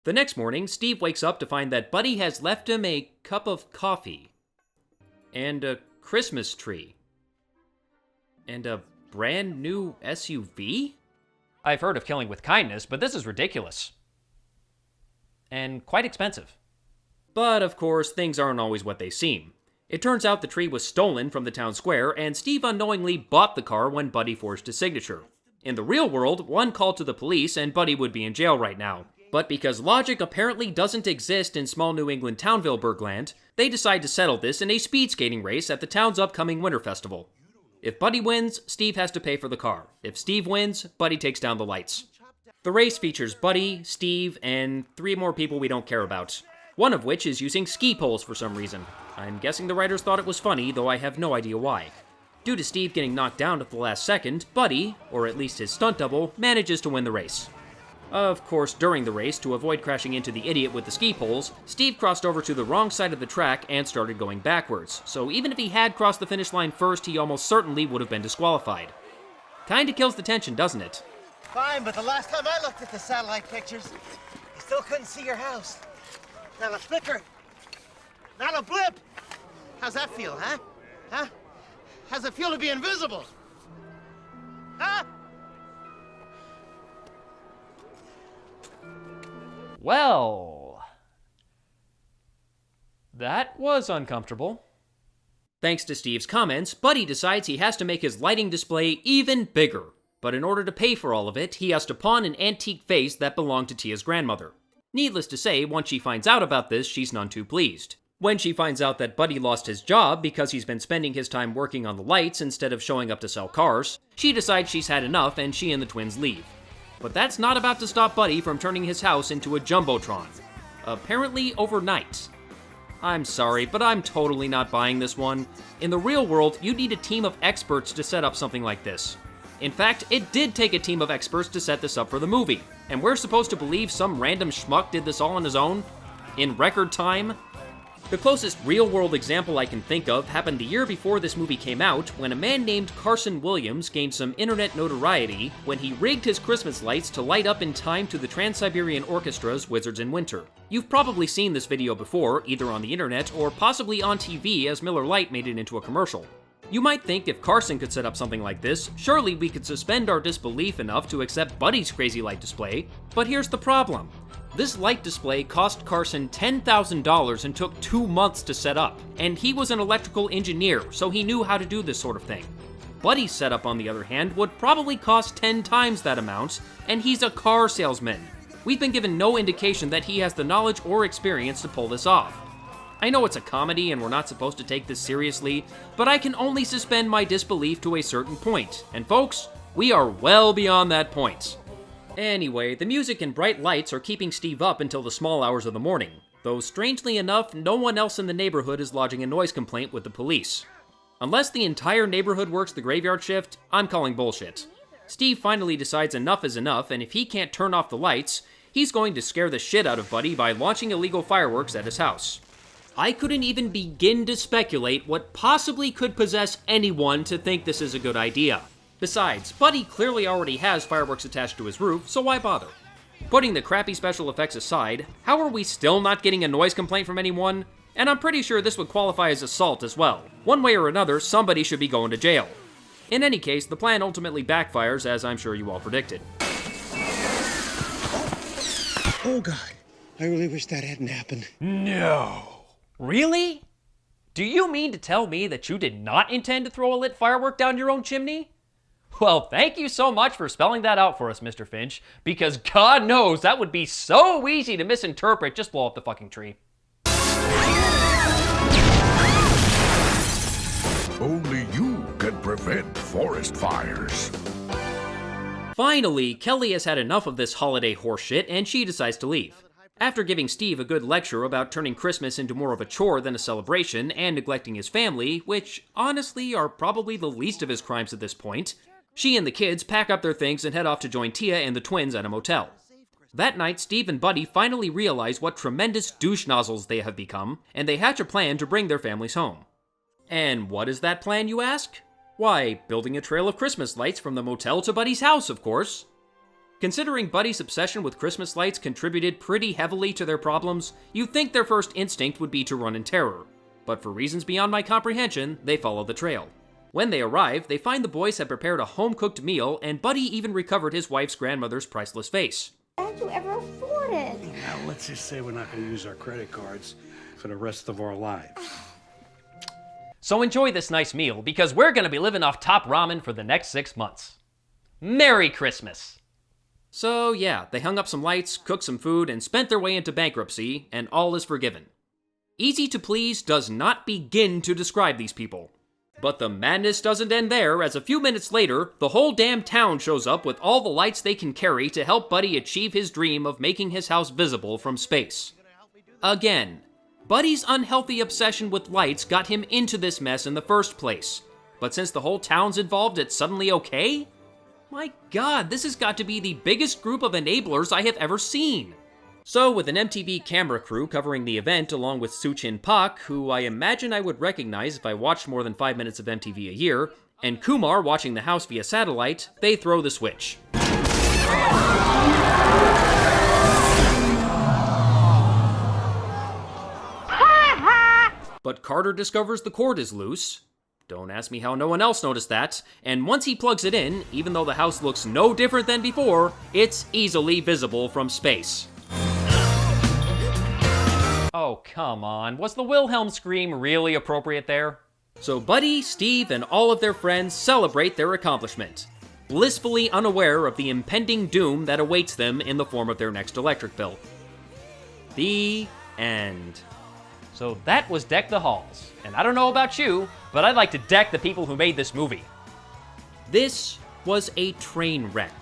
The next morning, Steve wakes up to find that Buddy has left him a cup of coffee. And a Christmas tree. And a brand new SUV? I've heard of killing with kindness, but this is ridiculous. And quite expensive. But of course, things aren't always what they seem. It turns out the tree was stolen from the town square, and Steve unknowingly bought the car when Buddy forged his signature. In the real world, one called to the police and Buddy would be in jail right now. But because logic apparently doesn't exist in small New England Townville Burgland, they decide to settle this in a speed skating race at the town's upcoming winter festival. If Buddy wins, Steve has to pay for the car. If Steve wins, Buddy takes down the lights. The race features Buddy, Steve, and 3 more people we don't care about. One of which is using ski poles for some reason. I'm guessing the writers thought it was funny, though I have no idea why. Due to Steve getting knocked down at the last second, Buddy, or at least his stunt double, manages to win the race. Of course, during the race, to avoid crashing into the idiot with the ski poles, Steve crossed over to the wrong side of the track and started going backwards, so even if he had crossed the finish line first, he almost certainly would have been disqualified. Kinda kills the tension, doesn't it? Fine, but the last time I looked at the satellite pictures, I still couldn't see your house. Not a flicker. Not a blip. How's that feel, huh? Huh? How's it feel to be invisible? Huh? Well, that was uncomfortable. Thanks to Steve's comments, Buddy decides he has to make his lighting display even bigger. But in order to pay for all of it, he has to pawn an antique vase that belonged to Tia's grandmother. Needless to say, once she finds out about this, she's none too pleased. When she finds out that Buddy lost his job because he's been spending his time working on the lights instead of showing up to sell cars, she decides she's had enough and she and the twins leave. But that's not about to stop Buddy from turning his house into a jumbotron. Apparently overnight. I'm sorry, but I'm totally not buying this one. In the real world, you'd need a team of experts to set up something like this. In fact, it did take a team of experts to set this up for the movie, and we're supposed to believe some random schmuck did this all on his own? In record time? The closest real-world example I can think of happened the year before this movie came out, when a man named Carson Williams gained some internet notoriety when he rigged his Christmas lights to light up in time to the Trans-Siberian Orchestra's Wizards in Winter. You've probably seen this video before, either on the internet or possibly on TV as Miller Lite made it into a commercial. You might think if Carson could set up something like this, surely we could suspend our disbelief enough to accept Buddy's crazy light display, but here's the problem. This light display cost Carson $10,000 and took 2 months to set up, and he was an electrical engineer, so he knew how to do this sort of thing. Buddy's setup, on the other hand, would probably cost 10 times that amount, and he's a car salesman. We've been given no indication that he has the knowledge or experience to pull this off. I know it's a comedy and we're not supposed to take this seriously, but I can only suspend my disbelief to a certain point, and folks, we are well beyond that point. Anyway, the music and bright lights are keeping Steve up until the small hours of the morning, though strangely enough, no one else in the neighborhood is lodging a noise complaint with the police. Unless the entire neighborhood works the graveyard shift, I'm calling bullshit. Steve finally decides enough is enough, and if he can't turn off the lights, he's going to scare the shit out of Buddy by launching illegal fireworks at his house. I couldn't even begin to speculate what possibly could possess anyone to think this is a good idea. Besides, Buddy clearly already has fireworks attached to his roof, so why bother? Putting the crappy special effects aside, how are we still not getting a noise complaint from anyone? And I'm pretty sure this would qualify as assault as well. One way or another, somebody should be going to jail. In any case, the plan ultimately backfires, as I'm sure you all predicted. Oh God, I really wish that hadn't happened. No. Really? Do you mean to tell me that you did not intend to throw a lit firework down your own chimney? Well, thank you so much for spelling that out for us, Mr. Finch, because God knows that would be so easy to misinterpret. Just blow up the fucking tree. Only you can prevent forest fires. Finally, Kelly has had enough of this holiday horseshit and she decides to leave. After giving Steve a good lecture about turning Christmas into more of a chore than a celebration and neglecting his family, which honestly are probably the least of his crimes at this point, she and the kids pack up their things and head off to join Tia and the twins at a motel. That night, Steve and Buddy finally realize what tremendous douche nozzles they have become, and they hatch a plan to bring their families home. And what is that plan, you ask? Why, building a trail of Christmas lights from the motel to Buddy's house, of course. Considering Buddy's obsession with Christmas lights contributed pretty heavily to their problems, you'd think their first instinct would be to run in terror. But for reasons beyond my comprehension, they follow the trail. When they arrive, they find the boys had prepared a home-cooked meal, and Buddy even recovered his wife's grandmother's priceless vase. How did you ever afford it? Now, let's just say we're not going to use our credit cards for the rest of our lives. So enjoy this nice meal, because we're going to be living off top ramen for the next 6 months. Merry Christmas! So yeah, they hung up some lights, cooked some food, and spent their way into bankruptcy, and all is forgiven. Easy to please does not begin to describe these people. But the madness doesn't end there, as a few minutes later, the whole damn town shows up with all the lights they can carry to help Buddy achieve his dream of making his house visible from space. Again, Buddy's unhealthy obsession with lights got him into this mess in the first place. But since the whole town's involved, it's suddenly okay? My god, this has got to be the biggest group of enablers I have ever seen. So, with an MTV camera crew covering the event along with Suchin Pak, who I imagine I would recognize if I watched more than 5 minutes of MTV a year, and Kumar watching the house via satellite, they throw the switch. But Carter discovers the cord is loose. Don't ask me how no one else noticed that. And once he plugs it in, even though the house looks no different than before, it's easily visible from space. Oh, come on. Was the Wilhelm scream really appropriate there? So Buddy, Steve, and all of their friends celebrate their accomplishment, blissfully unaware of the impending doom that awaits them in the form of their next electric bill. The end. So that was Deck the Halls. And I don't know about you, but I'd like to deck the people who made this movie. This was a train wreck.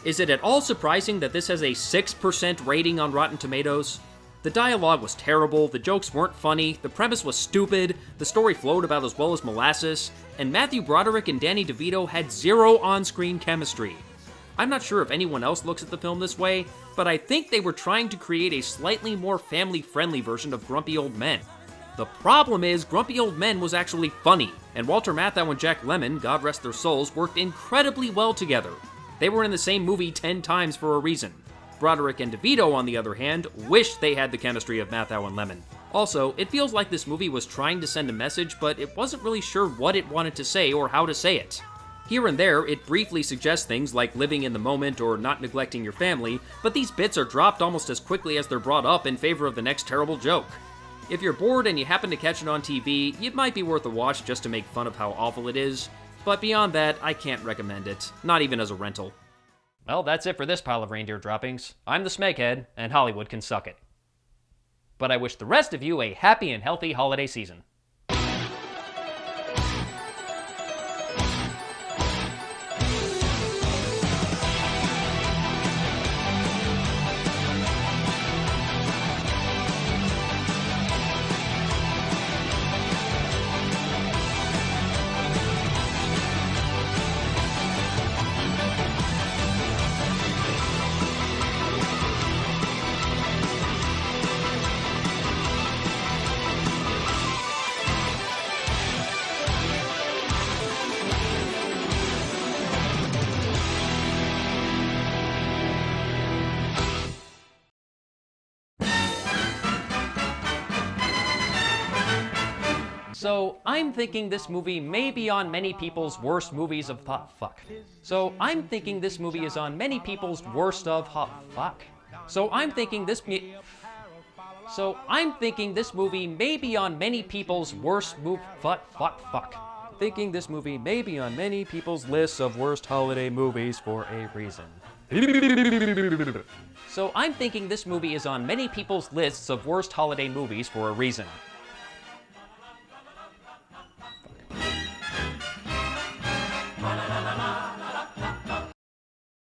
Is it at all surprising that this has a 6% rating on Rotten Tomatoes? The dialogue was terrible, the jokes weren't funny, the premise was stupid, the story flowed about as well as molasses, and Matthew Broderick and Danny DeVito had zero on-screen chemistry. I'm not sure if anyone else looks at the film this way, but I think they were trying to create a slightly more family-friendly version of Grumpy Old Men. The problem is, Grumpy Old Men was actually funny, and Walter Matthau and Jack Lemmon, God rest their souls, worked incredibly well together. They were in the same movie 10 times for a reason. Broderick and DeVito, on the other hand, wish they had the chemistry of Matthau and Lemmon. Also, it feels like this movie was trying to send a message, but it wasn't really sure what it wanted to say or how to say it. Here and there, it briefly suggests things like living in the moment or not neglecting your family, but these bits are dropped almost as quickly as they're brought up in favor of the next terrible joke. If you're bored and you happen to catch it on TV, it might be worth a watch just to make fun of how awful it is, but beyond that, I can't recommend it, not even as a rental. Well, that's it for this pile of reindeer droppings. I'm the Smeghead, and Hollywood can suck it. But I wish the rest of you a happy and healthy holiday season. So, I'm thinking this movie may be on many people's worst movies of So, I'm thinking this movie is on many people's worst of So, I'm thinking this movie may be on many people's worst Thinking this movie may be on many people's lists of worst holiday movies for a reason. So, I'm thinking this movie is on many people's lists of worst holiday movies for a reason.